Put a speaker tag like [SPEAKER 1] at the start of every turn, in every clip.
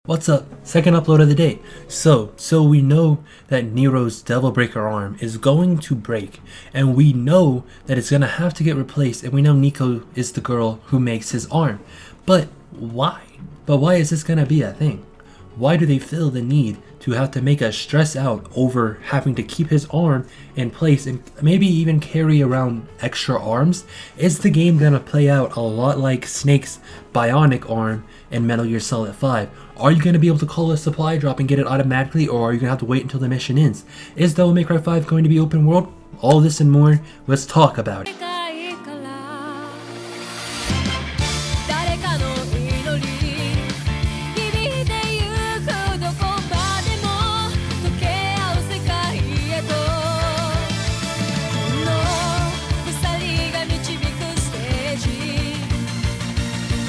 [SPEAKER 1] What's up? Second upload of the day. So we know that Nero's Devil Breaker arm is going to break, and we know that it's gonna have to get replaced, and we know Nico is the girl who makes his arm. But why? Why is this gonna be a thing? Why do they feel the need to have to make us stress out over having to keep his arm in place and maybe even carry around extra arms? Is the game gonna play out a lot like Snake's bionic arm in Metal Gear Solid 5? Are you gonna be able to call a supply drop and get it automatically, or are you gonna have to wait until the mission ends? Is Devil May Cry 5 going to be open world? All this and more, let's talk about it.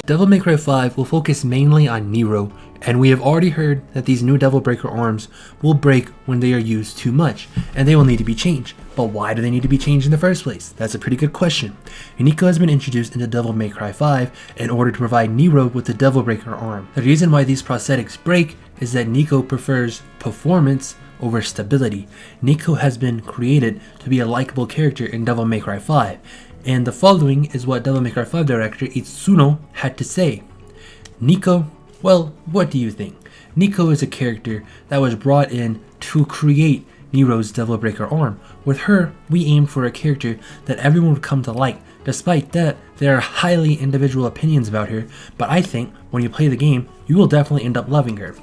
[SPEAKER 1] Devil May Cry 5 will focus mainly on Nero, and we have already heard that these new Devil Breaker arms will break when they are used too much, and they will need to be changed. But why do they need to be changed in the first place? That's a pretty good question. Nico has been introduced into Devil May Cry 5 in order to provide Nero with the Devil Breaker arm. The reason why these prosthetics break is that Nico prefers performance over stability. Nico has been created to be a likable character in Devil May Cry 5. And the following is what Devil May Cry 5 director Itsuno had to say. Nico, well, what do you think? Nico is a character that was brought in to create Nero's Devil Breaker arm. With her, we aimed for a character that everyone would come to like. Despite that, there are highly individual opinions about her, but I think when you play the game, you will definitely end up loving her.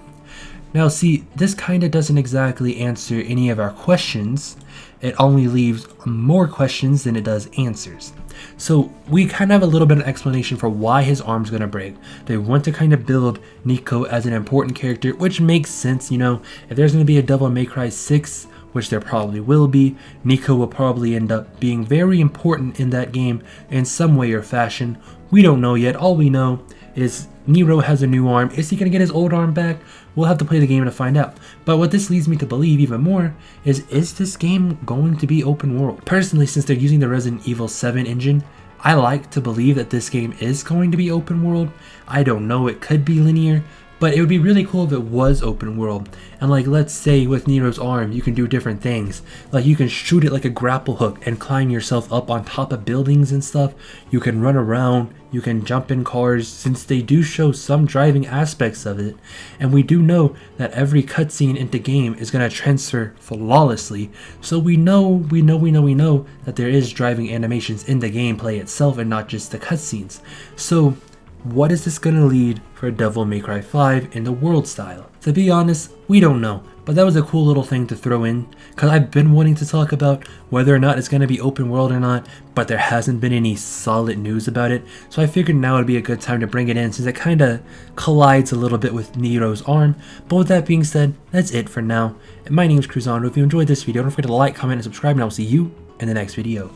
[SPEAKER 1] Now see, this kinda doesn't exactly answer any of our questions. It only leaves more questions than it does answers. So we kind of have a little bit of explanation for why his arm's gonna break. They want to kind of build Nico as an important character, which makes sense, you know. If there's gonna be a Devil May Cry 6, which there probably will be, Nico will probably end up being very important in that game in some way or fashion. We don't know yet. All we know is Nero has a new arm. Is he going to get his old arm back? We'll have to play the game to find out. But what this leads me to believe even more is this game going to be open world? Personally, since they're using the Resident Evil 7 engine, I like to believe that this game is going to be open world. I don't know, it could be linear, but it would be really cool if it was open world. And like, let's say with Nero's arm, you can do different things. Like you can shoot it like a grapple hook and climb yourself up on top of buildings and stuff. You can run around, you can jump in cars, since they do show some driving aspects of it. And we do know that every cutscene into game is gonna transfer flawlessly. So we know that there is driving animations in the gameplay itself and not just the cutscenes. So what is this gonna lead for Devil May Cry 5 in the world style? To be honest, we don't know, but that was a cool little thing to throw in, because I've been wanting to talk about whether or not it's gonna be open world or not, but there hasn't been any solid news about it, so I figured now would be a good time to bring it in since it kinda collides a little bit with Nero's arm. But with that being said, that's it for now. And my name is CRUZANDO. If you enjoyed this video, don't forget to like, comment, and subscribe, and I will see you in the next video.